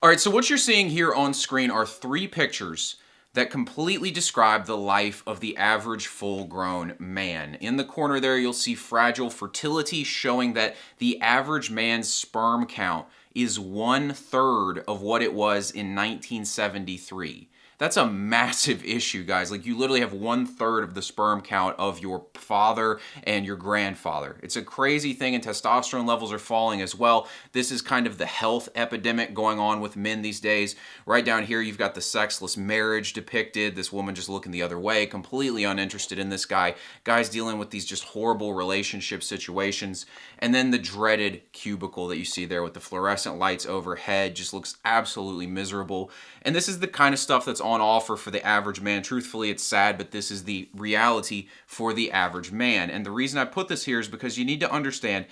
All right, so what you're seeing here on screen are three pictures that completely describe the life of the average full-grown man. In the corner there, you'll see fragile fertility, showing that the average man's sperm count is 1/3 of what it was in 1973. That's a massive issue, guys. Like, you literally have 1/3 of the sperm count of your father and your grandfather. It's a crazy thing, and testosterone levels are falling as well. This is kind of the health epidemic going on with men these days. Right down here, you've got the sexless marriage depicted. This woman just looking the other way, completely uninterested in this guy. Guy's dealing with these just horrible relationship situations. And then the dreaded cubicle that you see there with the fluorescent lights overhead just looks absolutely miserable. And this is the kind of stuff that's on offer for the average man. Truthfully, it's sad, but this is the reality for the average man. And the reason I put this here is because you need to understand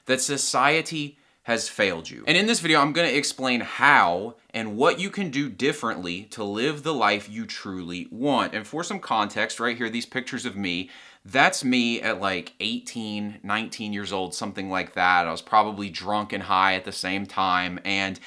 that society has failed you. And in this video, I'm going to explain how and what you can do differently to live the life you truly want. And for some context, right here, these pictures of me, that's me at like 18, 19 years old, something like that. I was probably drunk and high at the same time. And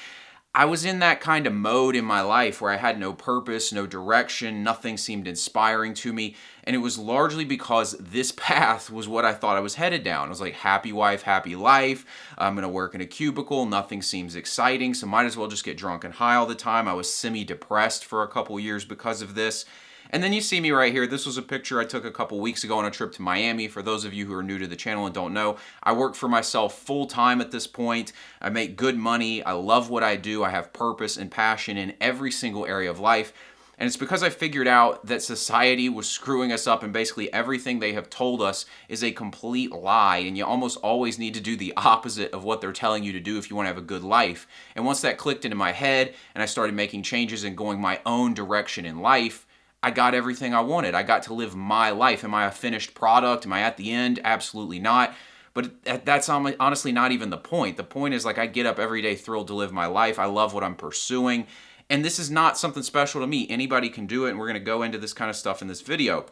I was in that kind of mode in my life where I had no purpose, no direction, nothing seemed inspiring to me, and it was largely because this path was what I thought I was headed down. I was like, happy wife, happy life, I'm gonna work in a cubicle, nothing seems exciting, so might as well just get drunk and high all the time. I was semi-depressed for a couple years because of this. And then you see me right here. This was a picture I took a couple weeks ago on a trip to Miami. For those of you who are new to the channel and don't know, I work for myself full time at this point. I make good money. I love what I do. I have purpose and passion in every single area of life. And it's because I figured out that society was screwing us up, and basically everything they have told us is a complete lie, and you almost always need to do the opposite of what they're telling you to do if you want to have a good life. And once that clicked into my head and I started making changes and going my own direction in life, I got everything I wanted. I got to live my life. Am I a finished product? Am I at the end? Absolutely not. But that's honestly not even the point. The point is, like, I get up every day thrilled to live my life. I love what I'm pursuing. And this is not something special to me. Anybody can do it, and we're going to go into this kind of stuff in this video.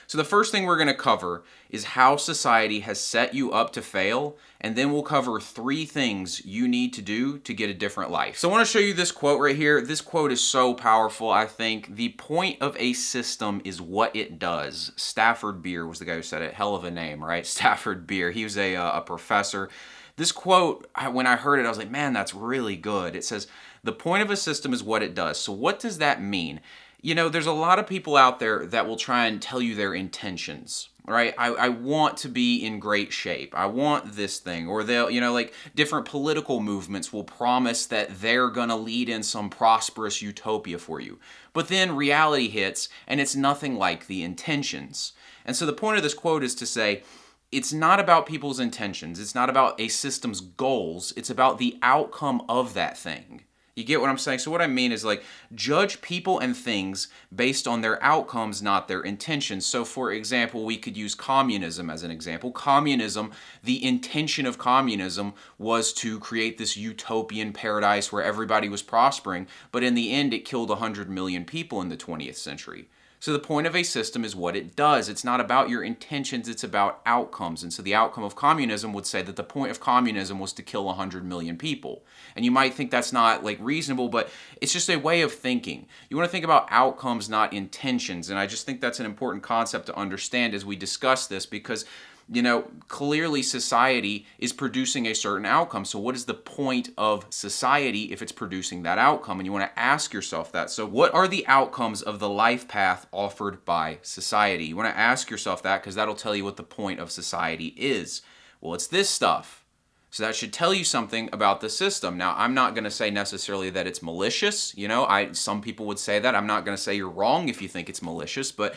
So the first thing we're going to cover is how society has set you up to fail, and then we'll cover 3 things you need to do to get a different life. So I want to show you this quote right here. This quote is so powerful, I think. The point of a system is what it does. Stafford Beer was the guy who said it. Hell of a name, right? Stafford Beer. He was a professor. This quote, when I heard it, I was like, man, that's really good. It says, the point of a system is what it does. So what does that mean? You know, there's a lot of people out there that will try and tell you their intentions, right? I want to be in great shape. I want this thing. Or they'll, you know, like different political movements will promise that they're going to lead in some prosperous utopia for you. But then reality hits and it's nothing like the intentions. And so the point of this quote is to say, it's not about people's intentions. It's not about a system's goals. It's about the outcome of that thing. You get what I'm saying? So what I mean is, like, judge people and things based on their outcomes, not their intentions. So for example, we could use communism as an example. Communism, the intention of communism was to create this utopian paradise where everybody was prospering, but in the end it killed 100 million people in the 20th century. So the point of a system is what it does. It's not about your intentions, it's about outcomes. And so the outcome of communism would say that the point of communism was to kill 100 million people. And you might think that's not like reasonable, but it's just a way of thinking. You want to think about outcomes, not intentions. And I just think that's an important concept to understand as we discuss this, because you know, clearly society is producing a certain outcome. So what is the point of society if it's producing that outcome? And you want to ask yourself that. So what are the outcomes of the life path offered by society? You want to ask yourself that, because that'll tell you what the point of society is. Well, it's this stuff. So that should tell you something about the system. Now, I'm not going to say necessarily that it's malicious. You know, some people would say that. I'm not going to say you're wrong if you think it's malicious, but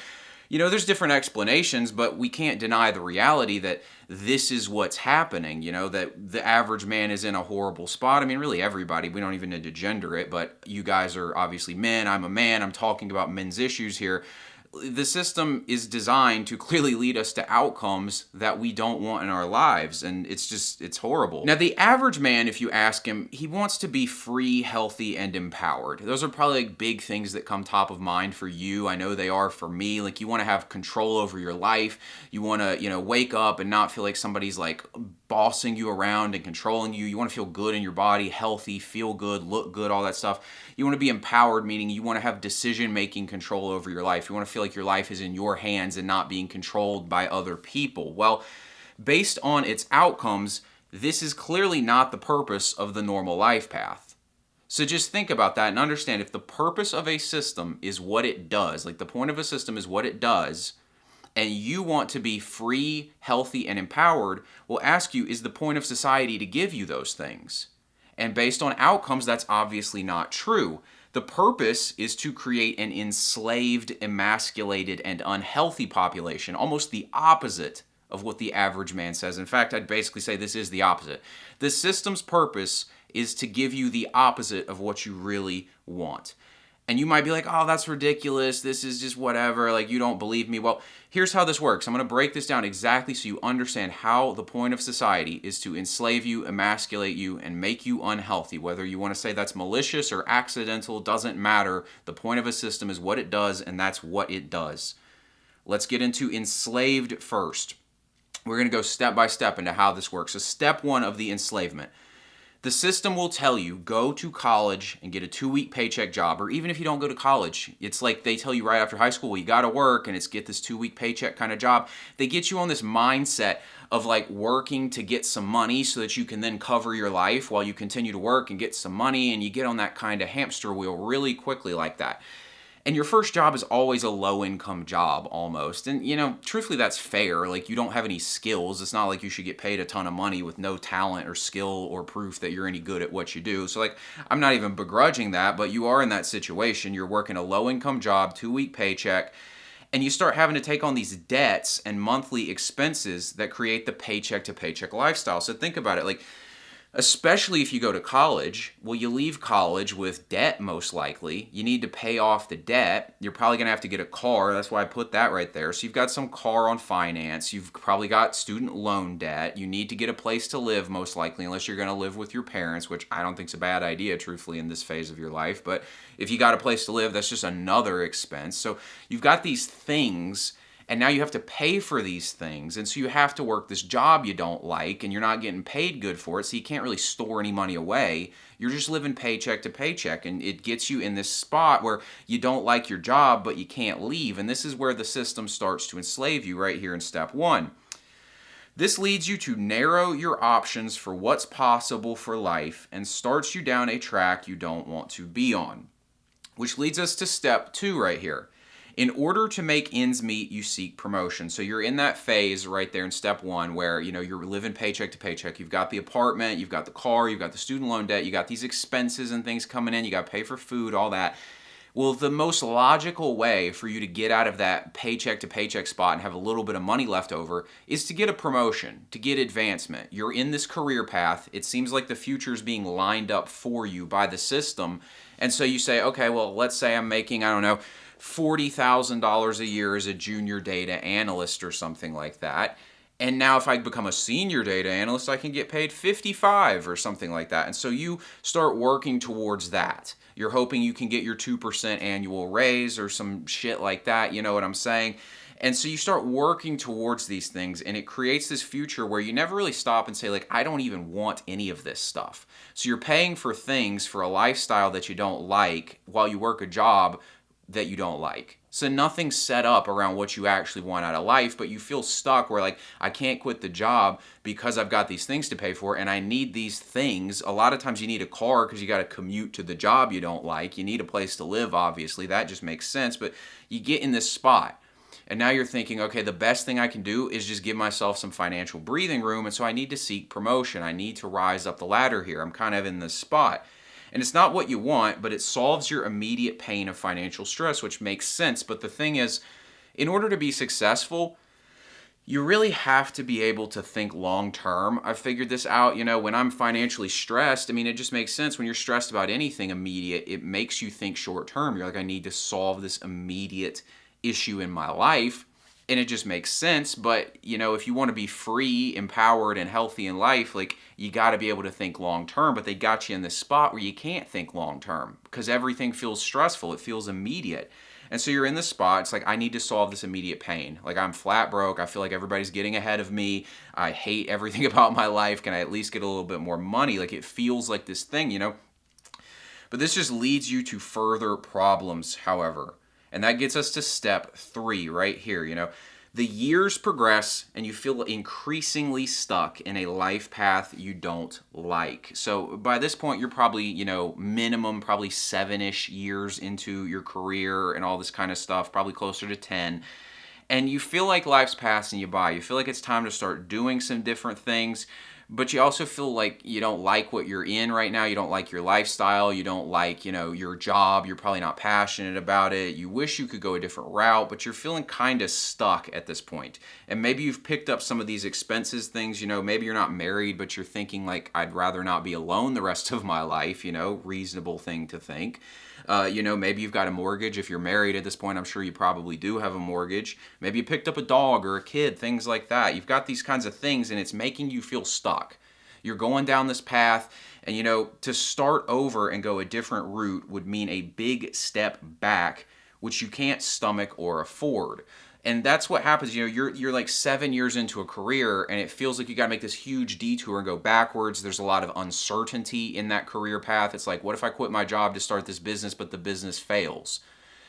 you know, there's different explanations, but we can't deny the reality that this is what's happening, you know, that the average man is in a horrible spot. I mean, really everybody, we don't even need to gender it, but you guys are obviously men, I'm a man, I'm talking about men's issues here. the system is designed to clearly lead us to outcomes that we don't want in our lives, and it's horrible. Now, the average man, if you ask him, he wants to be free, healthy, and empowered. Those are probably like big things that come top of mind for you. I know they are for me. Like, you want to have control over your life. You want to, wake up and not feel like somebody's like bossing you around and controlling you. You want to feel good in your body, healthy, feel good, look good, all that stuff. You want to be empowered, meaning you want to have decision-making control over your life. You want to feel like your life is in your hands and not being controlled by other people. Well, based on its outcomes, this is clearly not the purpose of the normal life path. So just think about that and understand, if the purpose of a system is what it does, like the point of a system is what it does, and you want to be free, healthy, and empowered, we'll ask you, is the point of society to give you those things? And based on outcomes, that's obviously not true. The purpose is to create an enslaved, emasculated, and unhealthy population, almost the opposite of what the average man says. In fact, I'd basically say this is the opposite. The system's purpose is to give you the opposite of what you really want. And you might be like, oh, that's ridiculous. This is just whatever. Like, you don't believe me. Well, here's how this works. I'm going to break this down exactly so you understand how the point of society is to enslave you, emasculate you, and make you unhealthy. Whether you want to say that's malicious or accidental, doesn't matter. The point of a system is what it does, and that's what it does. Let's get into enslaved first. We're going to go step by step into how this works. So step one of the enslavement. The system will tell you, go to college and get a 2-week paycheck job. Or even if you don't go to college, it's like they tell you right after high school, well, you got to work, and it's get this 2-week paycheck kind of job. They get you on this mindset of like working to get some money so that you can then cover your life while you continue to work and get some money, and you get on that kind of hamster wheel really quickly like that. And your first job is always a low-income job, almost. And, truthfully, that's fair. Like, you don't have any skills. It's not like you should get paid a ton of money with no talent or skill or proof that you're any good at what you do. So, like, I'm not even begrudging that, but you are in that situation. You're working a low-income job, 2-week paycheck, and you start having to take on these debts and monthly expenses that create the paycheck-to-paycheck lifestyle. So think about it. Like, especially if you go to college, well, you leave college with debt most likely. You need to pay off the debt. You're probably going to have to get a car. That's why I put that right there. So you've got some car on finance. You've probably got student loan debt. You need to get a place to live most likely, unless you're going to live with your parents, which I don't think is a bad idea, truthfully, in this phase of your life. But if you got a place to live, that's just another expense. So you've got these things, and now you have to pay for these things. And so you have to work this job you don't like, and you're not getting paid good for it, so you can't really store any money away. You're just living paycheck to paycheck, and it gets you in this spot where you don't like your job, but you can't leave. And this is where the system starts to enslave you right here in step one. This leads you to narrow your options for what's possible for life and starts you down a track you don't want to be on. Which leads us to step two right here. In order to make ends meet, you seek promotion. So you're in that phase right there in step one where, you're living paycheck to paycheck. You've got the apartment, you've got the car, you've got the student loan debt, you got these expenses and things coming in, you got to pay for food, all that. Well, the most logical way for you to get out of that paycheck to paycheck spot and have a little bit of money left over is to get a promotion, to get advancement. You're in this career path. It seems like the future is being lined up for you by the system. And so you say, okay, well, let's say I'm making, $40,000 a year as a junior data analyst or something like that. And now if I become a senior data analyst, I can get paid 55 or something like that. And so you start working towards that. You're hoping you can get your 2% annual raise or some shit like that. You know what I'm saying? And so you start working towards these things, and it creates this future where you never really stop and say, like, I don't even want any of this stuff. So you're paying for things for a lifestyle that you don't like while you work a job that you don't like. So nothing's set up around what you actually want out of life, but you feel stuck where, like, I can't quit the job because I've got these things to pay for and I need these things. A lot of times you need a car because you got to commute to the job you don't like. You need a place to live, obviously. That just makes sense. But you get in this spot and now you're thinking, okay, the best thing I can do is just give myself some financial breathing room. And so I need to seek promotion. I need to rise up the ladder here. I'm kind of in this spot. And it's not what you want, but it solves your immediate pain of financial stress, which makes sense. But the thing is, in order to be successful, you really have to be able to think long term. I figured this out, when I'm financially stressed, it just makes sense. When you're stressed about anything immediate, it makes you think short term. You're like, I need to solve this immediate issue in my life, and it just makes sense. But if you want to be free, empowered, and healthy in life, like, you got to be able to think long term. But they got you in this spot where you can't think long term because everything feels stressful. It feels immediate. And so you're in this spot. It's like, I need to solve this immediate pain. Like, I'm flat broke. I feel like everybody's getting ahead of me. I hate everything about my life. Can I at least get a little bit more money? Like, it feels like this thing. But this just leads you to further problems, however. And that gets us to step 3 right here. The years progress and you feel increasingly stuck in a life path you don't like. So by this point, you're probably, minimum probably 7-ish years into your career and all this kind of stuff, probably closer to 10. And you feel like life's passing you by. You feel like it's time to start doing some different things. But you also feel like you don't like what you're in right now. You don't like your lifestyle. You don't like, your job. You're probably not passionate about it. You wish you could go a different route, but you're feeling kind of stuck at this point. And maybe you've picked up some of these expenses things. Maybe you're not married, but you're thinking like, I'd rather not be alone the rest of my life. Reasonable thing to think. Maybe you've got a mortgage. If you're married at this point, I'm sure you probably do have a mortgage. Maybe you picked up a dog or a kid, things like that. You've got these kinds of things and it's making you feel stuck. You're going down this path and, to start over and go a different route would mean a big step back, which you can't stomach or afford. And that's what happens. You're like 7 years into a career and it feels like you got to make this huge detour and go backwards. There's a lot of uncertainty in that career path. It's like, what if I quit my job to start this business, but the business fails?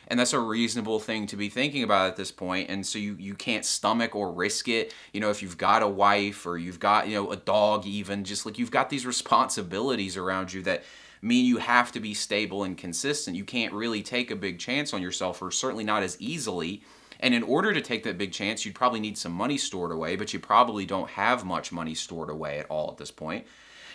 And that's a reasonable thing to be thinking about at this point. And so you can't stomach or risk it. If you've got a wife or you've got, a dog even, just like you've got these responsibilities around you that mean you have to be stable and consistent. You can't really take a big chance on yourself, or certainly not as easily. And in order to take that big chance, you'd probably need some money stored away, but you probably don't have much money stored away at all at this point.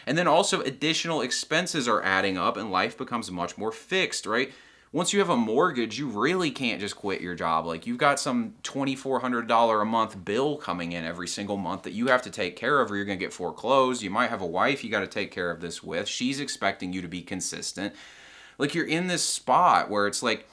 And then also additional expenses are adding up and life becomes much more fixed, right? Once you have a mortgage, you really can't just quit your job. Like, you've got some $2,400 a month bill coming in every single month that you have to take care of or you're going to get foreclosed. You might have a wife you got to take care of this with. She's expecting you to be consistent. Like, you're in this spot where it's like,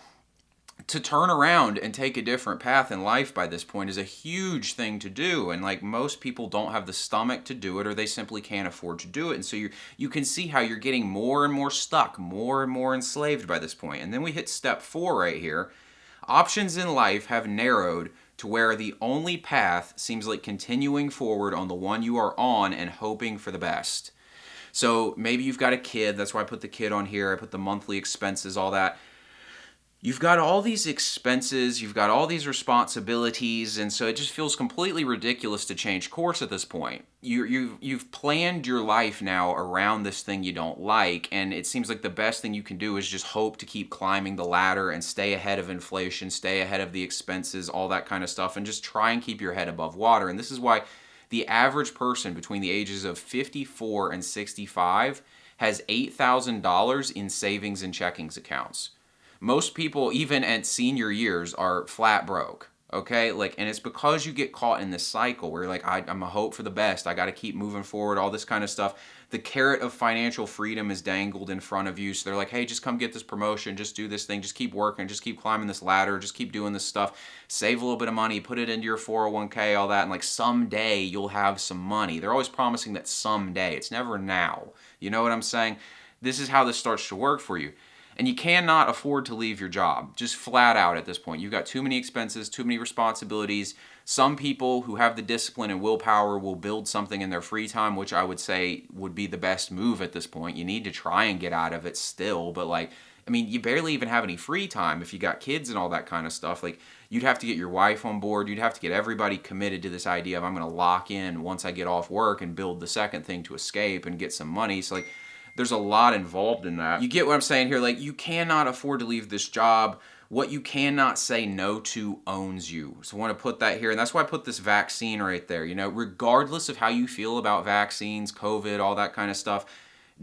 to turn around and take a different path in life by this point is a huge thing to do. And like, most people don't have the stomach to do it, or they simply can't afford to do it. And so you can see how you're getting more and more stuck, more and more enslaved by this point. And then we hit step 4 right here. Options in life have narrowed to where the only path seems like continuing forward on the one you are on and hoping for the best. So maybe you've got a kid. That's why I put the kid on here. I put the monthly expenses, all that. You've got all these expenses, you've got all these responsibilities, and so it just feels completely ridiculous to change course at this point. You've planned your life now around this thing you don't like, and it seems like the best thing you can do is just hope to keep climbing the ladder and stay ahead of inflation, stay ahead of the expenses, all that kind of stuff, and just try and keep your head above water. And this is why the average person between the ages of 54 and 65 has $8,000 in savings and checkings accounts. Most people, even at senior years, are flat broke, okay? Like, and it's because you get caught in this cycle where you're like, I'm a hope for the best. I got to keep moving forward, all this kind of stuff. The carrot of financial freedom is dangled in front of you. So they're like, hey, just come get this promotion. Just do this thing. Just keep working. Just keep climbing this ladder. Just keep doing this stuff. Save a little bit of money. Put it into your 401k, all that. And like, someday you'll have some money. They're always promising that someday. It's never now. You know what I'm saying? This is how this starts to work for you. And you cannot afford to leave your job, just flat out at this point. You've got too many expenses, too many responsibilities. Some people who have the discipline and willpower will build something in their free time, which I would say would be the best move at this point. You need to try and get out of it still, but like, I mean, you barely even have any free time if you got kids and all that kind of stuff. Like, you'd have to get your wife on board. You'd have to get everybody committed to this idea of, I'm going to lock in once I get off work and build the second thing to escape and get some money. So like, there's a lot involved in that. You get what I'm saying here? Like, you cannot afford to leave this job. What you cannot say no to owns you. So I want to put that here. And that's why I put this vaccine right there. Regardless of how you feel about vaccines, COVID, all that kind of stuff,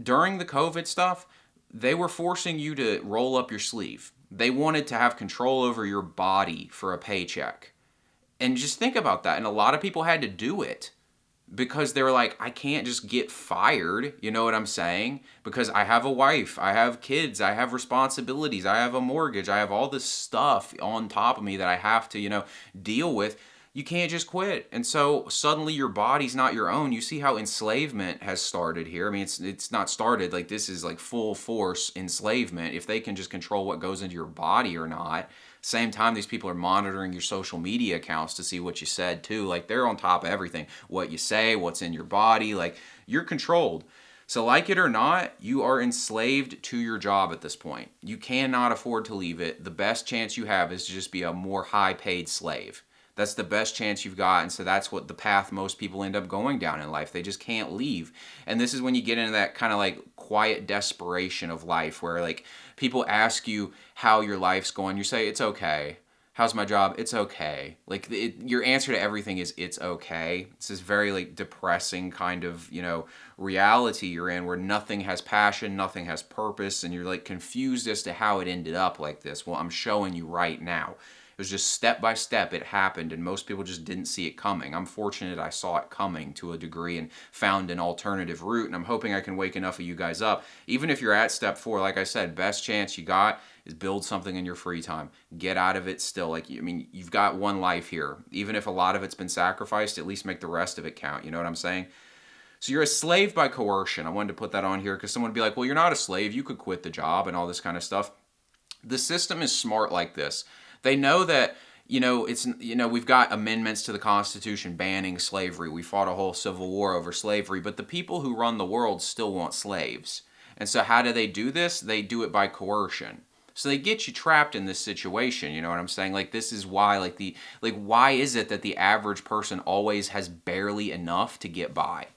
during the COVID stuff, they were forcing you to roll up your sleeve. They wanted to have control over your body for a paycheck. And just think about that. And a lot of people had to do it. because they were like, I can't just get fired, you know what I'm saying? Because I have a wife, I have kids, I have responsibilities, I have a mortgage, I have all this stuff on top of me that I have to, deal with. You can't just quit. And so suddenly your body's not your own. You see how enslavement has started here. I mean, it's not started, like this is like full force enslavement. If they can just control what goes into your body or not. Same time, these people are monitoring your social media accounts to see what you said too. Like they're on top of everything. What you say, what's in your body, like you're controlled. So like it or not, you are enslaved to your job at this point. You cannot afford to leave it. The best chance you have is to just be a more high paid slave. That's the best chance you've got. And so that's what the path most people end up going down in life. They just can't leave. And this is when you get into that kind of like quiet desperation of life where like people ask you how your life's going. You say, it's okay. How's my job? It's okay. Like your answer to everything is it's okay. It's this very like depressing kind of, reality you're in where nothing has passion, nothing has purpose, and you're like confused as to how it ended up like this. Well, I'm showing you right now. It was just step by step it happened, and most people just didn't see it coming. I'm fortunate I saw it coming to a degree and found an alternative route, and I'm hoping I can wake enough of you guys up. Even if you're at step 4, like I said, best chance you got is build something in your free time. Get out of it still. You've got one life here. Even if a lot of it's been sacrificed, at least make the rest of it count. You know what I'm saying? So you're a slave by coercion. I wanted to put that on here because someone would be like, well, you're not a slave. You could quit the job and all this kind of stuff. The system is smart like this. They know that, we've got amendments to the Constitution banning slavery. We fought a whole civil war over slavery, but the people who run the world still want slaves. And so how do they do this? They do it by coercion. So they get you trapped in this situation, you know what I'm saying? Like this is why why is it that the average person always has barely enough to get by?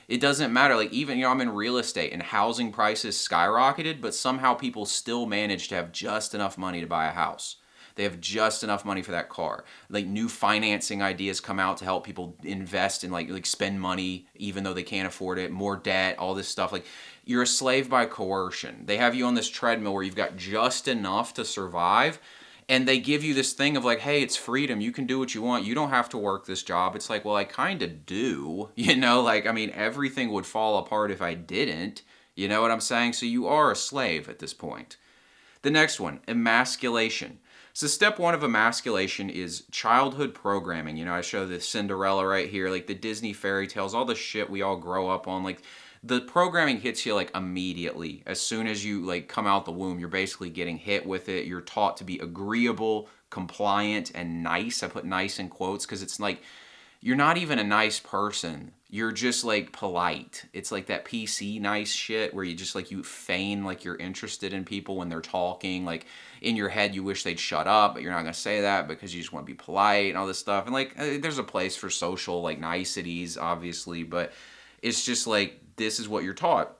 It doesn't matter. Like even, I'm in real estate and housing prices skyrocketed, but somehow people still manage to have just enough money to buy a house. They have just enough money for that car. Like new financing ideas come out to help people invest and like spend money even though they can't afford it, more debt, all this stuff. Like you're a slave by coercion. They have you on this treadmill where you've got just enough to survive. And they give you this thing of like, hey, it's freedom. You can do what you want. You don't have to work this job. It's like, well, I kind of do. Everything would fall apart if I didn't. You know what I'm saying? So you are a slave at this point. The next one, emasculation. So step 1 of emasculation is childhood programming. I show the Cinderella right here, like the Disney fairy tales, all the shit we all grow up on. Like the programming hits you like immediately. As soon as you like come out the womb, you're basically getting hit with it. You're taught to be agreeable, compliant, and nice. I put nice in quotes because it's like you're not even a nice person. You're just like polite. It's like that PC nice shit where you just like you feign like you're interested in people when they're talking. Like in your head you wish they'd shut up, but you're not going to say that because you just want to be polite and all this stuff. And like there's a place for social like niceties obviously, but it's just like this is what you're taught.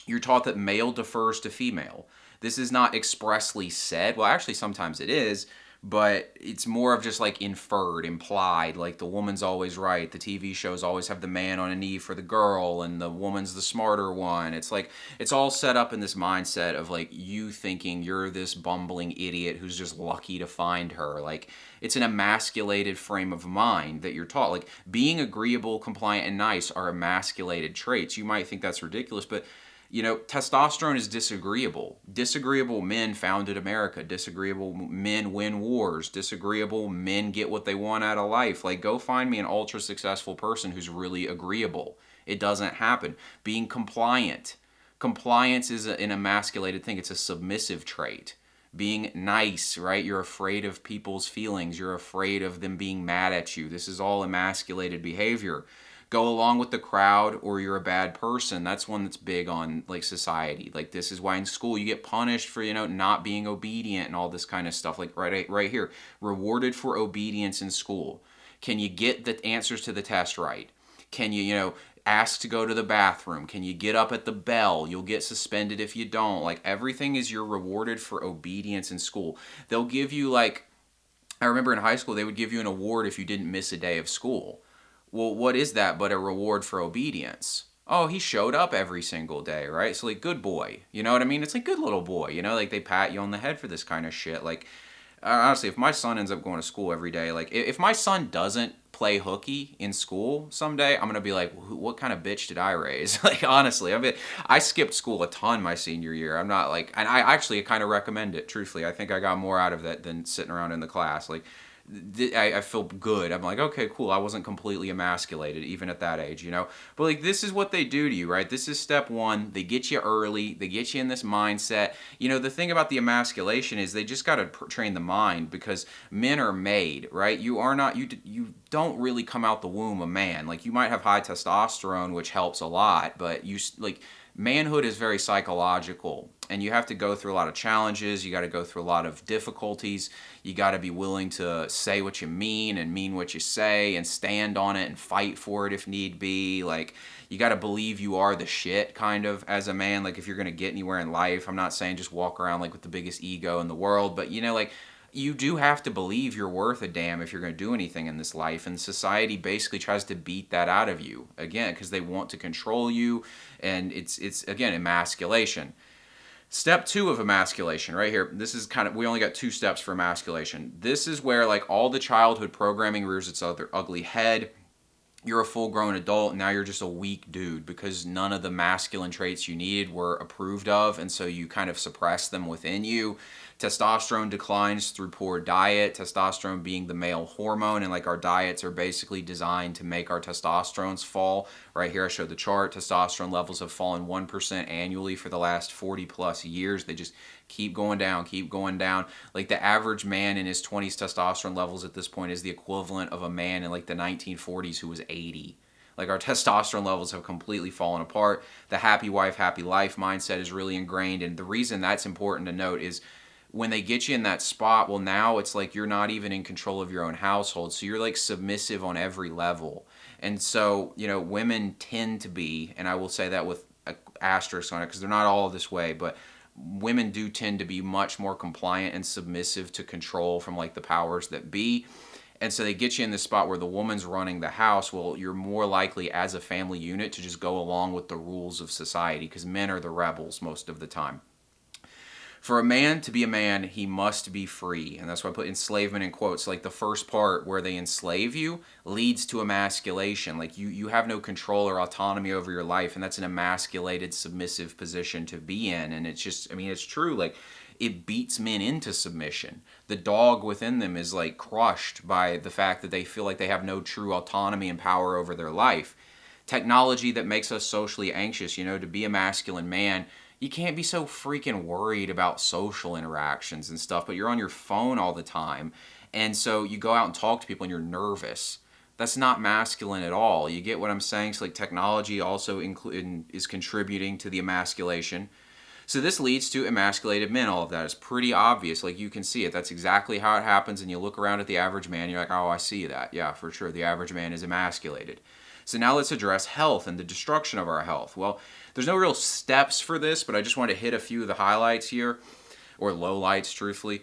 You're taught that male defers to female. This is not expressly said. Well, actually sometimes it is, but it's more of just like inferred, implied, like the woman's always right. The TV shows always have the man on a knee for the girl and the woman's the smarter one. It's like, it's all set up in this mindset of like you thinking you're this bumbling idiot who's just lucky to find her. Like it's an emasculated frame of mind that you're taught. Like being agreeable, compliant, and nice are emasculated traits. You might think that's ridiculous, but testosterone is disagreeable. Disagreeable men founded America. Disagreeable men win wars. Disagreeable men get what they want out of life. Like, go find me an ultra successful person who's really agreeable. It doesn't happen. Being compliant. Compliance is an emasculated thing. It's a submissive trait. Being nice, right? You're afraid of people's feelings. You're afraid of them being mad at you. This is all emasculated behavior. Go along with the crowd or you're a bad person. That's one that's big on like society. Like this is why in school you get punished for, not being obedient and all this kind of stuff. Like right here, rewarded for obedience in school. Can you get the answers to the test right? Can you, ask to go to the bathroom? Can you get up at the bell? You'll get suspended if you don't. Like everything is you're rewarded for obedience in school. They'll give you like, I remember in high school, they would give you an award if you didn't miss a day of school. Well, what is that but a reward for obedience? Oh, he showed up every single day, right? So like, good boy. You know what I mean? It's like, good little boy. Like they pat you on the head for this kind of shit. Like, honestly, if my son ends up going to school every day, like if my son doesn't play hooky in school someday, I'm gonna be like, what kind of bitch did I raise? Like, honestly, I mean, I skipped school a ton my senior year. I'm not like, and I actually kind of recommend it, truthfully. I think I got more out of that than sitting around in the class. Like, I feel good. I'm like, okay, cool. I wasn't completely emasculated even at that age, you know? But like, this is what they do to you, right? This is step one. They get you early. They get you in this mindset. You know, the thing about the emasculation is they just got to train the mind, because men are made, right? You are not, you don't really come out the womb a man. Like, you might have high testosterone, which helps a lot, but you, like, manhood is very psychological, and you have to go through a lot of challenges. You got to go through a lot of difficulties. You got to be willing to say what you mean and mean what you say and stand on it and fight for it if need be. Like, you got to believe you are the shit, kind of, as a man. Like, if you're going to get anywhere in life, I'm not saying just walk around like with the biggest ego in the world, but, you know, like, you do have to believe you're worth a damn if you're going to do anything in this life. And society basically tries to beat that out of you, again, because they want to control you. And it's again, emasculation. Step two of emasculation, right here. This is kind of, we only got 2 steps for emasculation. This is where, like, all the childhood programming rears its other ugly head. You're a full-grown adult, now you're just a weak dude because none of the masculine traits you needed were approved of, and so you kind of suppress them within you. Testosterone declines through poor diet, testosterone being the male hormone, and like, our diets are basically designed to make our testosterones fall. Right here I showed the chart. Testosterone levels have fallen 1% annually for the last 40 plus years. They just keep going down, keep going down. Like, the average man in his 20s testosterone levels at this point is the equivalent of a man in like the 1940s who was 80. Like, our testosterone levels have completely fallen apart. The happy wife, happy life mindset is really ingrained. And the reason that's important to note is when they get you in that spot, well, now it's like you're not even in control of your own household. So you're like submissive on every level. And so, you know, women tend to be, and I will say that with an asterisk on it because they're not all this way, but women do tend to be much more compliant and submissive to control from like the powers that be. And so they get you in this spot where the woman's running the house. Well, you're more likely as a family unit to just go along with the rules of society because men are the rebels most of the time. For a man to be a man, he must be free. And that's why I put enslavement in quotes. Like, the first part where they enslave you leads to emasculation. Like, you have no control or autonomy over your life. And that's an emasculated, submissive position to be in. And it's just, I mean, it's true. Like, it beats men into submission. The dog within them is like crushed by the fact that they feel like they have no true autonomy and power over their life. Technology that makes us socially anxious, you know, to be a masculine man, you can't be so freaking worried about social interactions and stuff, but you're on your phone all the time. And so you go out and talk to people and you're nervous. That's not masculine at all. You get what I'm saying? So like, technology also is contributing to the emasculation. So this leads to emasculated men. All of that is pretty obvious. Like, you can see it. That's exactly how it happens. And you look around at the average man, you're like, oh, I see that. Yeah, for sure. The average man is emasculated. So now let's address health and the destruction of our health. Well, there's no real steps for this, but I just want to hit a few of the highlights here, or lowlights, truthfully.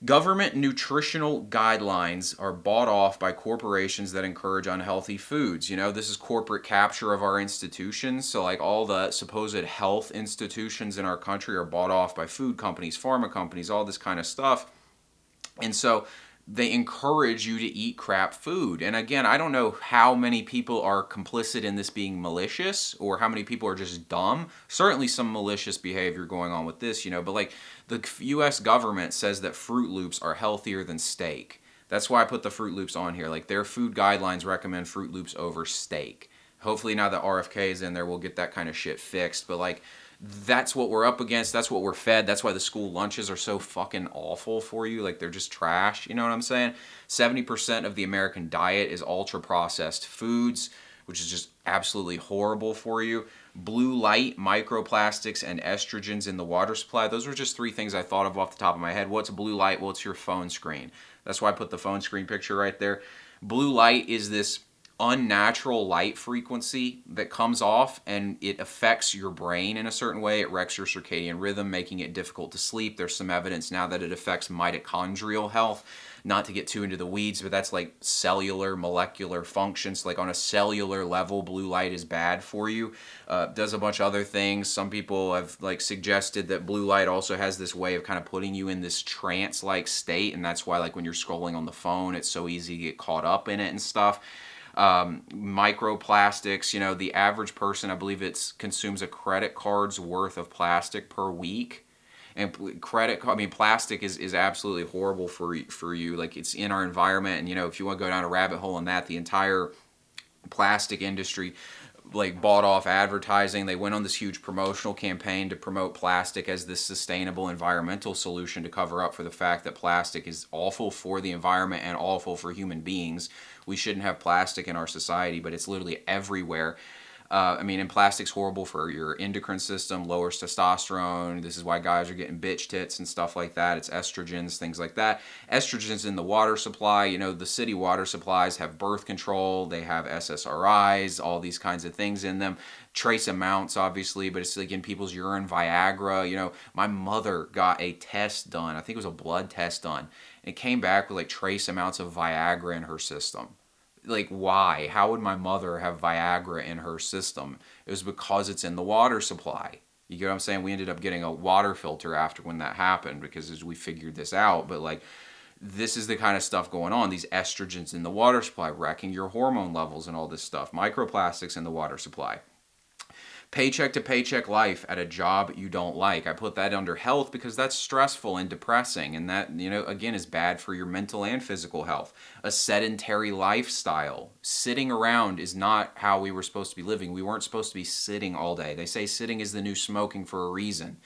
Government nutritional guidelines are bought off by corporations that encourage unhealthy foods. You know, this is corporate capture of our institutions. So like, all the supposed health institutions in our country are bought off by food companies, pharma companies, all this kind of stuff. And so they encourage you to eat crap food. And again, I don't know how many people are complicit in this being malicious or how many people are just dumb. Certainly some malicious behavior going on with this, you know, but like, the US government says that Fruit Loops are healthier than steak. That's why I put the Fruit Loops on here. Like, their food guidelines recommend Fruit Loops over steak. Hopefully now that RFK is in there, we'll get that kind of shit fixed. But like, that's what we're up against. That's what we're fed. That's why the school lunches are so fucking awful for you. Like, they're just trash. You know what I'm saying? 70% of the American diet is ultra processed foods, which is just absolutely horrible for you. Blue light, microplastics, and estrogens in the water supply. Those were just 3 things I thought of off the top of my head. What's blue light? Well, it's your phone screen. That's why I put the phone screen picture right there. Blue light is this unnatural light frequency that comes off, and it affects your brain in a certain way. It wrecks your circadian rhythm, making it difficult to sleep. There's some evidence now that it affects mitochondrial health. Not to get too into the weeds, but that's like cellular, molecular functions. Like on a cellular level, blue light is bad for you. Does a bunch of other things. Some people have like suggested that blue light also has this way of kind of putting you in this trance-like state, and that's why like when you're scrolling on the phone, it's so easy to get caught up in it and stuff. Microplastics, you know, the average person, I believe consumes a credit card's worth of plastic per week. And plastic is absolutely horrible for you. Like, it's in our environment, and you know, if you want to go down a rabbit hole on that, the entire plastic industry like bought off advertising. They went on this huge promotional campaign to promote plastic as this sustainable environmental solution to cover up for the fact that plastic is awful for the environment and awful for human beings. We shouldn't have plastic in our society, but it's literally everywhere. And plastic's horrible for your endocrine system, lowers testosterone. This is why guys are getting bitch tits and stuff like that. It's estrogens, things like that. Estrogens in the water supply. You know, the city water supplies have birth control. They have SSRIs, all these kinds of things in them. Trace amounts, obviously, but it's like in people's urine, Viagra. You know, my mother got a test done. I think it was a blood test done. And it came back with like trace amounts of Viagra in her system. Like, why? How would my mother have Viagra in her system? It was because it's in the water supply. You get what I'm saying? We ended up getting a water filter after when that happened because we figured this out. But like, this is the kind of stuff going on. These estrogens in the water supply wrecking your hormone levels and all this stuff. Microplastics in the water supply. Paycheck to paycheck life at a job you don't like. I put that under health because that's stressful and depressing, and that, you know, again, is bad for your mental and physical health. A sedentary lifestyle. Sitting around is not how we were supposed to be living. We weren't supposed to be sitting all day. They say sitting is the new smoking for a reason.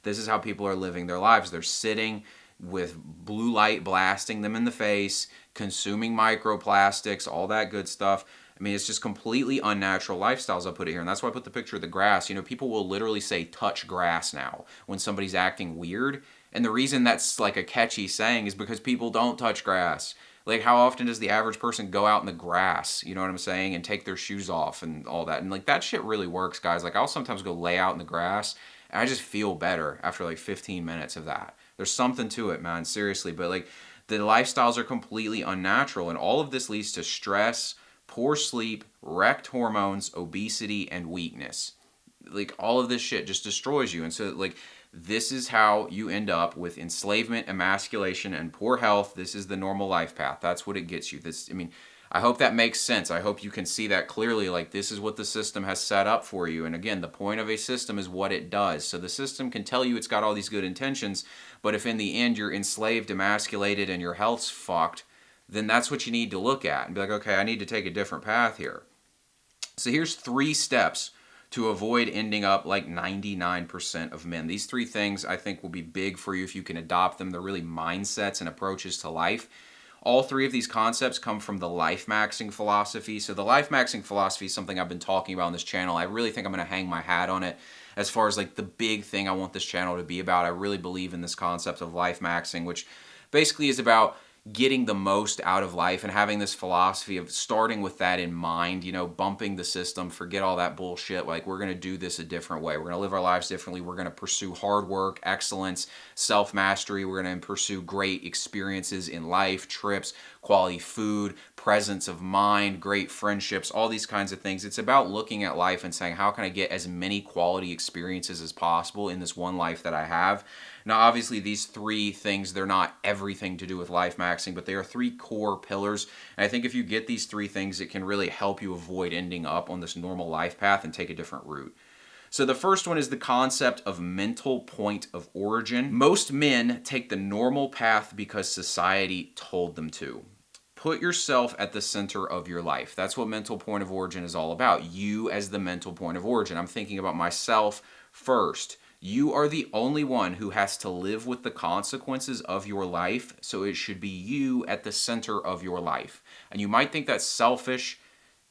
This is how people are living their lives. They're sitting with blue light blasting them in the face, consuming microplastics, all that good stuff. I mean, it's just completely unnatural lifestyles. I'll put it here. And that's why I put the picture of the grass. You know, people will literally say touch grass now when somebody's acting weird. And the reason that's like a catchy saying is because people don't touch grass. Like, how often does the average person go out in the grass, you know what I'm saying, and take their shoes off and all that? And like, that shit really works, guys. Like, I'll sometimes go lay out in the grass and I just feel better after like 15 minutes of that. There's something to it, man, seriously. But like, the lifestyles are completely unnatural, and all of this leads to stress, poor sleep, wrecked hormones, obesity, and weakness. Like, all of this shit just destroys you. And so, like, this is how you end up with enslavement, emasculation, and poor health. This is the normal life path. That's what it gets you. I hope that makes sense. I hope you can see that clearly. Like, this is what the system has set up for you. And again, the point of a system is what it does. So the system can tell you it's got all these good intentions, but if in the end you're enslaved, emasculated, and your health's fucked, then that's what you need to look at and be like, okay, I need to take a different path here. So here's 3 steps to avoid ending up like 99% of men. These 3 things I think will be big for you if you can adopt them. They're really mindsets and approaches to life. All 3 of these concepts come from the life maxing philosophy. So the life maxing philosophy is something I've been talking about on this channel. I really think I'm going to hang my hat on it as far as like the big thing I want this channel to be about. I really believe in this concept of life maxing, which basically is about getting the most out of life and having this philosophy of starting with that in mind, you know, bumping the system, forget all that bullshit. Like, we're going to do this a different way. We're going to live our lives differently. We're going to pursue hard work, excellence, self-mastery. We're going to pursue great experiences in life, trips, quality food, presence of mind, great friendships, all these kinds of things. It's about looking at life and saying, how can I get as many quality experiences as possible in this one life that I have? Now, obviously, these 3 things, they're not everything to do with life maxing, but they are 3 core pillars. And I think if you get these 3 things, it can really help you avoid ending up on this normal life path and take a different route. So the first one is the concept of mental point of origin. Most men take the normal path because society told them to. Put yourself at the center of your life. That's what mental point of origin is all about. You as the mental point of origin. I'm thinking about myself first. You are the only one who has to live with the consequences of your life, so it should be you at the center of your life. And you might think that's selfish.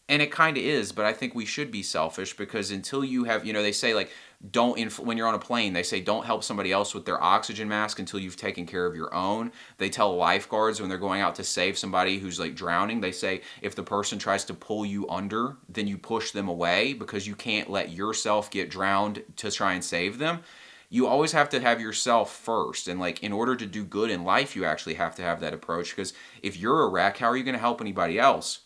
And it kind of is, but I think we should be selfish, because until you have, they say like, when you're on a plane, they say don't help somebody else with their oxygen mask until you've taken care of your own. They tell lifeguards when they're going out to save somebody who's like drowning, they say if the person tries to pull you under, then you push them away, because you can't let yourself get drowned to try and save them. You always have to have yourself first. And like, in order to do good in life, you actually have to have that approach, because if you're a wreck, how are you going to help anybody else?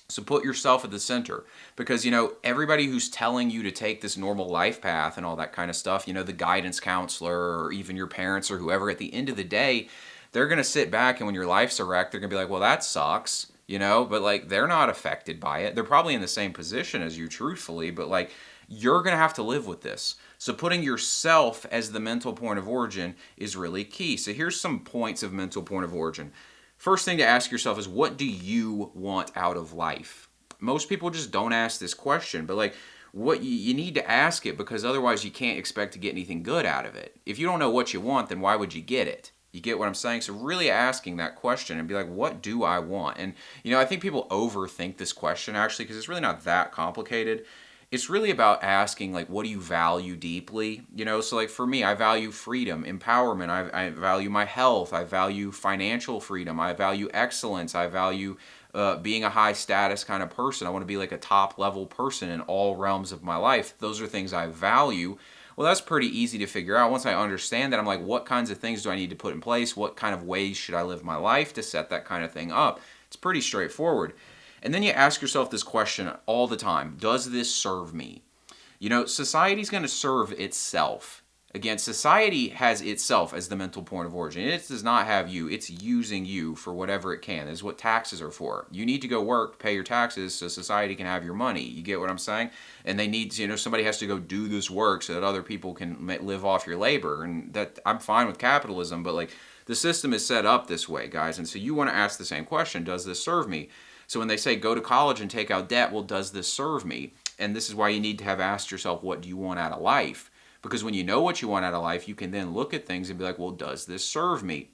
So put yourself at the center, because, everybody who's telling you to take this normal life path and all that kind of stuff, the guidance counselor or even your parents or whoever, at the end of the day, they're going to sit back, and when your life's a wreck, they're going to be like, well, that sucks, but like, they're not affected by it. They're probably in the same position as you, truthfully, but like, you're going to have to live with this. So putting yourself as the mental point of origin is really key. So here's some points of mental point of origin. First thing to ask yourself is, what do you want out of life? Most people just don't ask this question, but like, what you need to ask it, because otherwise you can't expect to get anything good out of it. If you don't know what you want, then why would you get it? You get what I'm saying? So really asking that question and be like, what do I want? And, I think people overthink this question, actually, because it's really not that complicated. It's really about asking, like, what do you value deeply? So like, for me, I value freedom, empowerment. I value my health. I value financial freedom. I value excellence. I value being a high status kind of person. I want to be like a top level person in all realms of my life. Those are things I value. Well, that's pretty easy to figure out. Once I understand that, I'm like, what kinds of things do I need to put in place? What kind of ways should I live my life to set that kind of thing up? It's pretty straightforward. And then you ask yourself this question all the time: does this serve me? Society's going to serve itself. Again, society has itself as the mental point of origin. It does not have you. It's using you for whatever it can. That's what taxes are for. You need to go work, pay your taxes, so society can have your money. You get what I'm saying? And they need, somebody has to go do this work so that other people can live off your labor. And that, I'm fine with capitalism, but like, the system is set up this way, guys. And so you want to ask the same question: does this serve me? So when they say go to college and take out debt, well, does this serve me? And this is why you need to have asked yourself, what do you want out of life? Because when you know what you want out of life, you can then look at things and be like, well, does this serve me?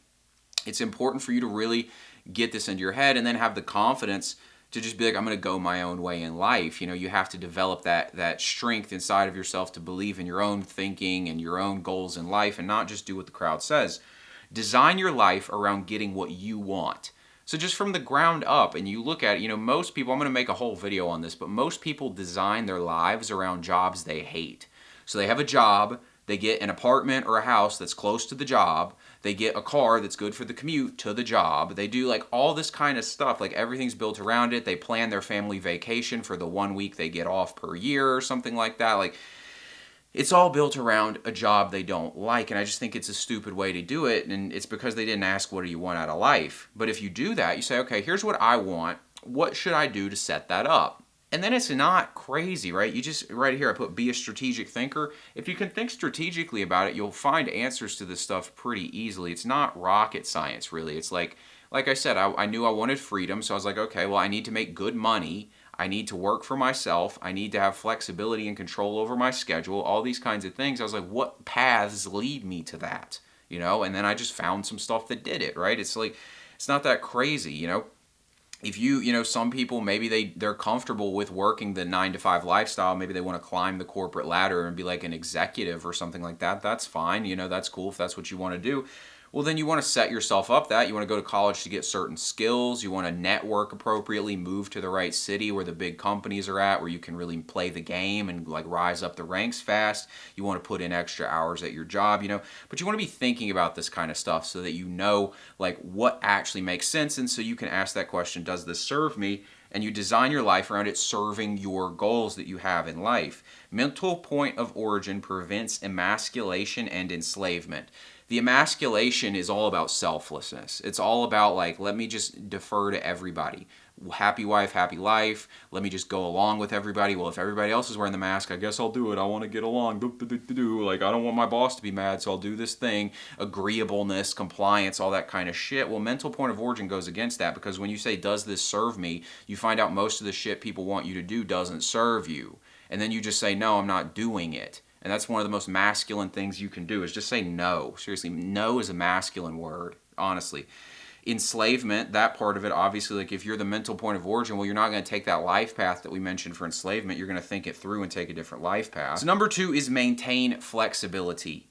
It's important for you to really get this into your head, and then have the confidence to just be like, I'm going to go my own way in life. You have to develop that strength inside of yourself to believe in your own thinking and your own goals in life, and not just do what the crowd says. Design your life around getting what you want. So just from the ground up, and you look at it, most people, I'm going to make a whole video on this, but most people design their lives around jobs they hate. So they have a job, they get an apartment or a house that's close to the job, they get a car that's good for the commute to the job, they do like all this kind of stuff, like everything's built around it. They plan their family vacation for the 1 week they get off per year or something like that. Like, it's all built around a job they don't like, and I just think it's a stupid way to do it, and it's because they didn't ask, what do you want out of life? But if you do that, you say, okay, here's what I want. What should I do to set that up? And then it's not crazy, right? You just, right here, I put be a strategic thinker. If you can think strategically about it, you'll find answers to this stuff pretty easily. It's not rocket science, really. It's like I said, I knew I wanted freedom, so I was like, okay, well, I need to make good money. I need to work for myself. I need to have flexibility and control over my schedule, all these kinds of things. I was like, what paths lead me to that? And then I just found some stuff that did it, right? It's like, it's not that crazy, If some people, maybe they're comfortable with working the 9-to-5 lifestyle. Maybe they want to climb the corporate ladder and be like an executive or something like that. That's fine. That's cool if that's what you want to do. Well, then you want to set yourself up that. You want to go to college to get certain skills. You want to network appropriately, move to the right city where the big companies are at, where you can really play the game and like rise up the ranks fast. You want to put in extra hours at your job, But you want to be thinking about this kind of stuff so that you know like what actually makes sense. And so you can ask that question, does this serve me? And you design your life around it serving your goals that you have in life. Mental point of origin prevents emasculation and enslavement. The emasculation is all about selflessness. It's all about like, let me just defer to everybody. Happy wife, happy life. Let me just go along with everybody. Well, if everybody else is wearing the mask, I guess I'll do it. I want to get along. Like, I don't want my boss to be mad, so I'll do this thing. Agreeableness, compliance, all that kind of shit. Well, mental point of origin goes against that, because when you say, does this serve me? You find out most of the shit people want you to do doesn't serve you. And then you just say, no, I'm not doing it. And that's one of the most masculine things you can do, is just say no. Seriously, no is a masculine word, honestly. Enslavement, that part of it, obviously, like if you're the mental point of origin, well, you're not going to take that life path that we mentioned for enslavement. You're going to think it through and take a different life path. So number 2 is maintain flexibility.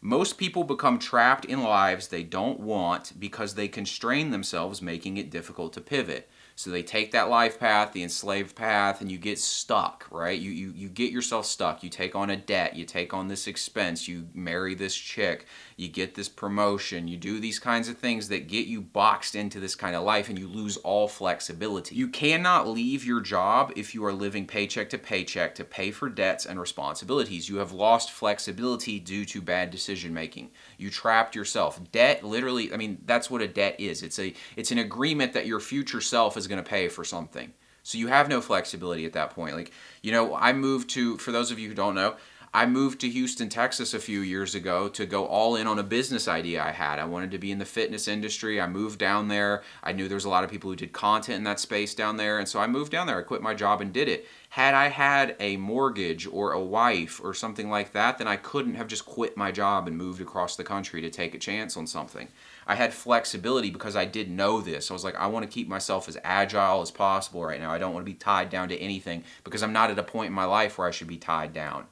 Most people become trapped in lives they don't want because they constrain themselves, making it difficult to pivot. So they take that life path, the enslaved path, and you get stuck, right? You get yourself stuck. You take on a debt. You take on this expense. You marry this chick. You get this promotion. You do these kinds of things that get you boxed into this kind of life, and you lose all flexibility. You cannot leave your job if you are living paycheck to pay for debts and responsibilities. You have lost flexibility due to bad decision making. You trapped yourself. Debt, literally, I mean, that's what a debt is. It's an agreement that your future self is going to pay for something. So you have no flexibility at that point. Like, I moved to, for those of you who don't know, I moved to Houston, Texas a few years ago to go all in on a business idea I had. I wanted to be in the fitness industry. I moved down there. I knew there was a lot of people who did content in that space down there. And so I moved down there. I quit my job and did it. Had I had a mortgage or a wife or something like that, then I couldn't have just quit my job and moved across the country to take a chance on something. I had flexibility because I did know this. I was like, I want to keep myself as agile as possible right now. I don't want to be tied down to anything because I'm not at a point in my life where I should be tied down.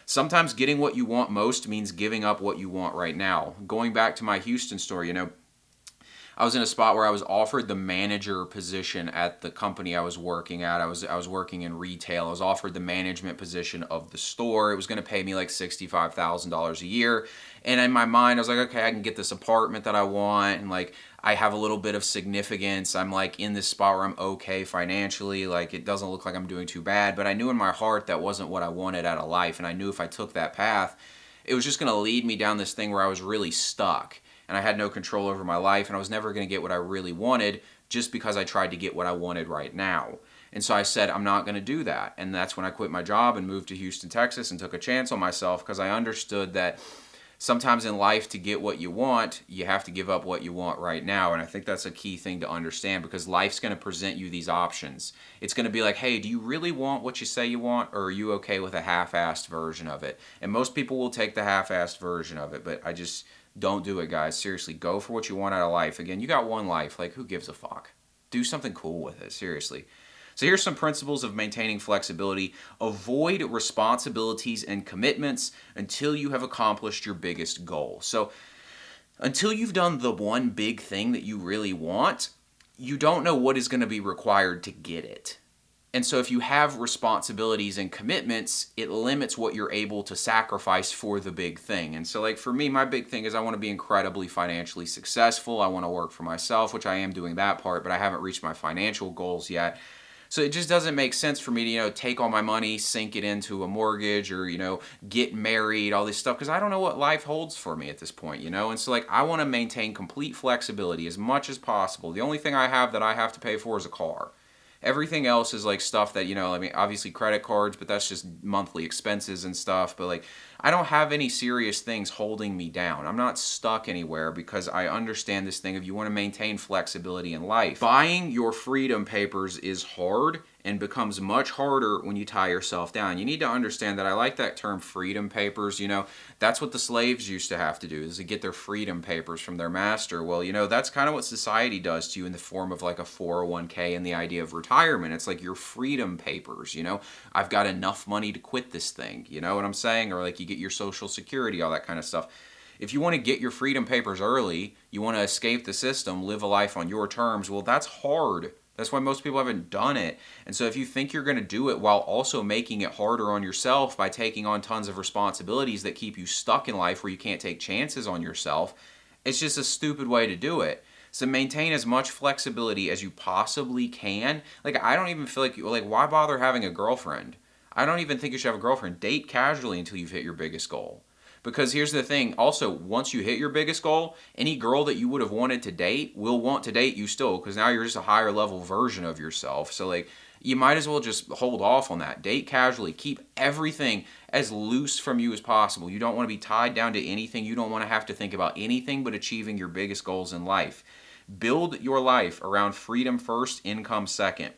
Sometimes getting what you want most means giving up what you want right now. Going back to my Houston story, I was in a spot where I was offered the manager position at the company I was working at. I was working in retail. I was offered the management position of the store. It was going to pay me like $65,000 a year. And in my mind, I was like, okay, I can get this apartment that I want, and like I have a little bit of significance. I'm like in this spot where I'm okay financially. Like it doesn't look like I'm doing too bad, but I knew in my heart that wasn't what I wanted out of life. And I knew if I took that path, it was just going to lead me down this thing where I was really stuck. And I had no control over my life, and I was never going to get what I really wanted just because I tried to get what I wanted right now. And so I said, I'm not going to do that. And that's when I quit my job and moved to Houston, Texas, and took a chance on myself because I understood that sometimes in life, to get what you want, you have to give up what you want right now. And I think that's a key thing to understand because life's going to present you these options. It's going to be like, hey, do you really want what you say you want, or are you okay with a half-assed version of it? And most people will take the half-assed version of it, but I just don't do it, guys. Seriously, go for what you want out of life. Again, you got one life. Like, who gives a fuck? Do something cool with it, seriously. So here's some principles of maintaining flexibility. Avoid responsibilities and commitments until you have accomplished your biggest goal. So until you've done the one big thing that you really want, you don't know what is going to be required to get it. And so if you have responsibilities and commitments, it limits what you're able to sacrifice for the big thing. And so like for me, my big thing is I want to be incredibly financially successful. I want to work for myself, which I am doing that part, but I haven't reached my financial goals yet. So it just doesn't make sense for me to, take all my money, sink it into a mortgage or, get married, all this stuff, because I don't know what life holds for me at this point, And so like I want to maintain complete flexibility as much as possible. The only thing I have that I have to pay for is a car. Everything else is like stuff that, obviously credit cards, but that's just monthly expenses and stuff. But like, I don't have any serious things holding me down. I'm not stuck anywhere because I understand this thing of you want to maintain flexibility in life. Buying your freedom papers is hard and becomes much harder when you tie yourself down. You need to understand that I like that term freedom papers. That's what the slaves used to have to do, is to get their freedom papers from their master. Well, that's kind of what society does to you in the form of like a 401k and the idea of retirement. It's like your freedom papers, I've got enough money to quit this thing, you know what I'm saying? Or like you get your social security, all that kind of stuff. If you want to get your freedom papers early, you want to escape the system, live a life on your terms, well, that's hard. That's why most people haven't done it. And so if you think you're going to do it while also making it harder on yourself by taking on tons of responsibilities that keep you stuck in life where you can't take chances on yourself, it's just a stupid way to do it. So maintain as much flexibility as you possibly can. Like, I don't even feel like why bother having a girlfriend? I don't even think you should have a girlfriend. Date casually until you've hit your biggest goal. Because here's the thing, also, once you hit your biggest goal, any girl that you would have wanted to date will want to date you still, because now you're just a higher level version of yourself. So like, you might as well just hold off on that. Date casually. Keep everything as loose from you as possible. You don't want to be tied down to anything. You don't want to have to think about anything but achieving your biggest goals in life. Build your life around freedom first, income second.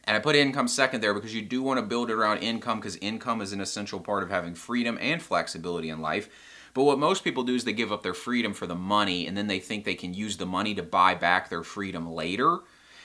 And I put income second there because you do want to build it around income, because income is an essential part of having freedom and flexibility in life. But what most people do is they give up their freedom for the money, and then they think they can use the money to buy back their freedom later.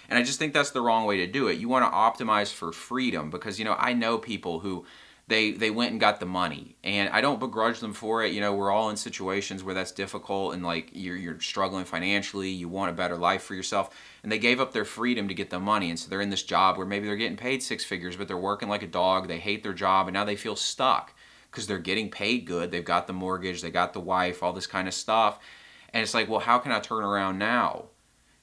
And I just think that's the wrong way to do it. You want to optimize for freedom because, I know people who they went and got the money, and I don't begrudge them for it. We're all in situations where that's difficult, and like you're struggling financially, you want a better life for yourself, and they gave up their freedom to get the money, and so they're in this job where maybe they're getting paid six figures, but they're working like a dog, they hate their job, and now they feel stuck because they're getting paid good, they've got the mortgage, they got the wife, all this kind of stuff, and it's like, well, how can I turn around now?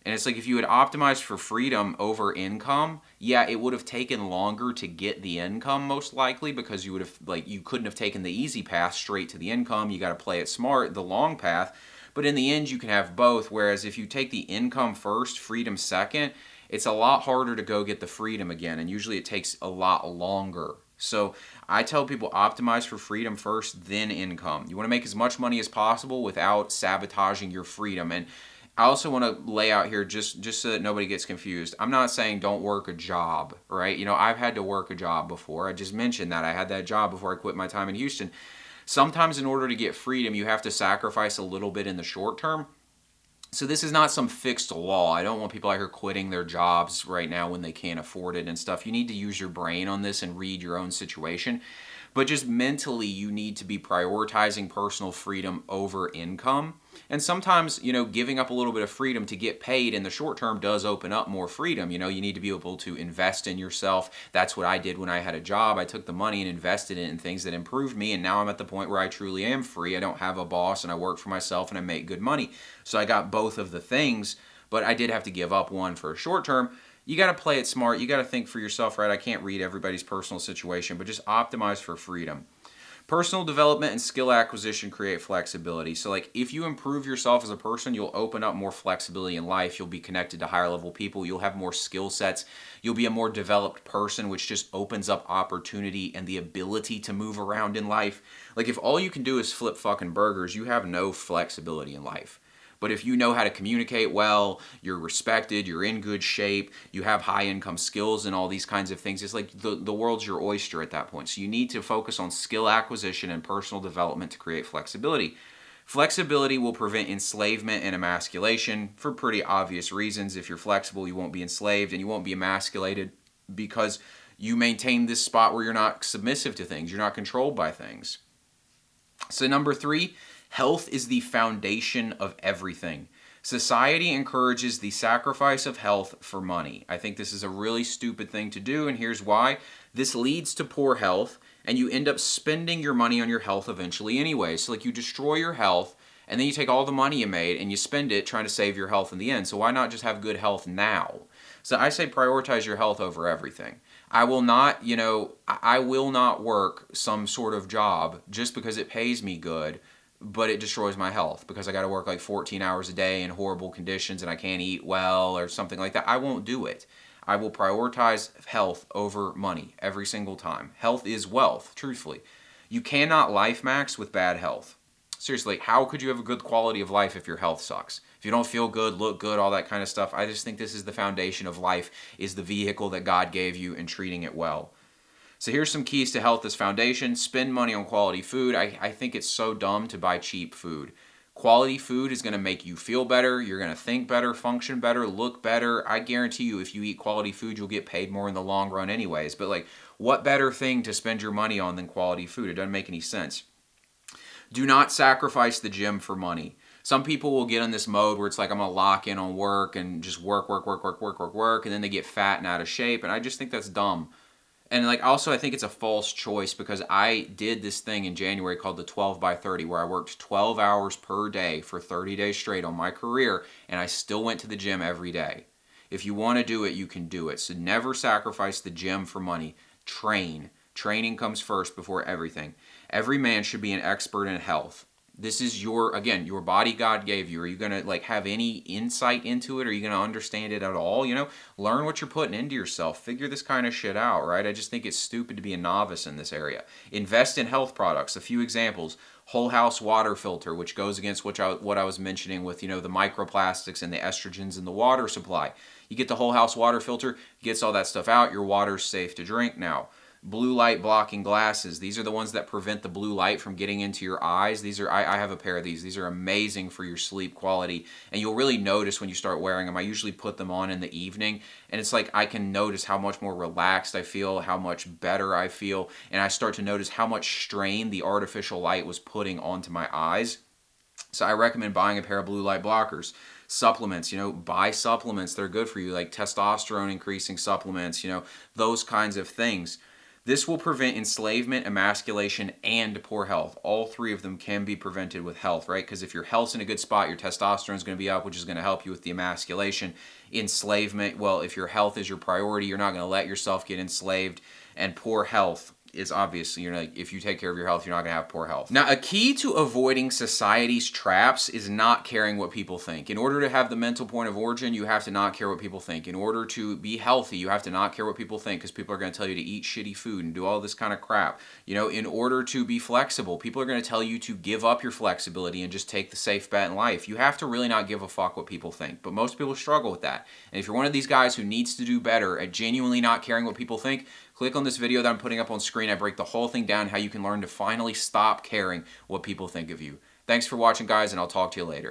And it's like if you had optimized for freedom over income, yeah, it would have taken longer to get the income most likely because you would have you couldn't have taken the easy path straight to the income. You got to play it smart, the long path. But in the end, you can have both. Whereas if you take the income first, freedom second, it's a lot harder to go get the freedom again. And usually it takes a lot longer. So I tell people optimize for freedom first, then income. You want to make as much money as possible without sabotaging your freedom. And I also want to lay out here just so that nobody gets confused. I'm not saying don't work a job, right? I've had to work a job before. I just mentioned that I had that job before I quit my time in Houston. Sometimes in order to get freedom, you have to sacrifice a little bit in the short term. So this is not some fixed law. I don't want people out here quitting their jobs right now when they can't afford it and stuff. You need to use your brain on this and read your own situation. But just mentally, you need to be prioritizing personal freedom over income. And sometimes, giving up a little bit of freedom to get paid in the short term does open up more freedom. You need to be able to invest in yourself. That's what I did when I had a job. I took the money and invested it in things that improved me. And now I'm at the point where I truly am free. I don't have a boss and I work for myself and I make good money. So I got both of the things, but I did have to give up one for a short term. You got to play it smart. You got to think for yourself, right? I can't read everybody's personal situation, but just optimize for freedom. Personal development and skill acquisition create flexibility. So if you improve yourself as a person, you'll open up more flexibility in life. You'll be connected to higher level people. You'll have more skill sets. You'll be a more developed person, which just opens up opportunity and the ability to move around in life. If all you can do is flip fucking burgers, you have no flexibility in life. But if you know how to communicate well, you're respected, you're in good shape, you have high income skills and all these kinds of things, it's like the world's your oyster at that point. So you need to focus on skill acquisition and personal development to create flexibility. Flexibility will prevent enslavement and emasculation for pretty obvious reasons. If you're flexible, you won't be enslaved and you won't be emasculated because you maintain this spot where you're not submissive to things, you're not controlled by things. So number 3, health is the foundation of everything. Society encourages the sacrifice of health for money. I think this is a really stupid thing to do, and here's why. This leads to poor health, and you end up spending your money on your health eventually anyway. So you destroy your health, and then you take all the money you made and you spend it trying to save your health in the end. So why not just have good health now? So I say prioritize your health over everything. I will not work some sort of job just because it pays me good, but it destroys my health because I got to work 14 hours a day in horrible conditions and I can't eat well or something like that. I won't do it. I will prioritize health over money every single time. Health is wealth, truthfully. You cannot life max with bad health. Seriously, how could you have a good quality of life if your health sucks? If you don't feel good, look good, all that kind of stuff. I just think this is the foundation of life, is the vehicle that God gave you and treating it well. So here's some keys to health as foundation. Spend money on quality food. I think it's so dumb to buy cheap food. Quality food is going to make you feel better. You're going to think better, function better, look better. I guarantee you if you eat quality food, you'll get paid more in the long run anyways. But what better thing to spend your money on than quality food? It doesn't make any sense. Do not sacrifice the gym for money. Some people will get in this mode where it's I'm going to lock in on work and just work, and then they get fat and out of shape. And I just think that's dumb. And also I think it's a false choice because I did this thing in January called the 12 by 30 where I worked 12 hours per day for 30 days straight on my career and I still went to the gym every day. If you want to do it, you can do it. So never sacrifice the gym for money. Train. Training comes first before everything. Every man should be an expert in health. This is your body God gave you. Are you going to have any insight into it? Are you going to understand it at all? Learn what you're putting into yourself. Figure this kind of shit out, right? I just think it's stupid to be a novice in this area. Invest in health products. A few examples. Whole house water filter, which goes against what I was mentioning with, the microplastics and the estrogens in the water supply. You get the whole house water filter, gets all that stuff out. Your water's safe to drink now. Blue light blocking glasses. These are the ones that prevent the blue light from getting into your eyes. These are, I have a pair of these. These are amazing for your sleep quality. And you'll really notice when you start wearing them. I usually put them on in the evening. And it's like I can notice how much more relaxed I feel, how much better I feel. And I start to notice how much strain the artificial light was putting onto my eyes. So I recommend buying a pair of blue light blockers. Supplements, buy supplements. They're good for you, like testosterone increasing supplements, those kinds of things. This will prevent enslavement, emasculation, and poor health. All three of them can be prevented with health, right? Because if your health's in a good spot, your testosterone is going to be up, which is going to help you with the emasculation. Enslavement, well, if your health is your priority, you're not going to let yourself get enslaved. And poor health is obviously, if you take care of your health, you're not going to have poor health. Now, a key to avoiding society's traps is not caring what people think. In order to have the mental point of origin, you have to not care what people think. In order to be healthy, you have to not care what people think, because people are going to tell you to eat shitty food and do all this kind of crap. In order to be flexible, people are going to tell you to give up your flexibility and just take the safe bet in life. You have to really not give a fuck what people think, but most people struggle with that. And if you're one of these guys who needs to do better at genuinely not caring what people think, click on this video that I'm putting up on screen. I break the whole thing down, how you can learn to finally stop caring what people think of you. Thanks for watching, guys, and I'll talk to you later.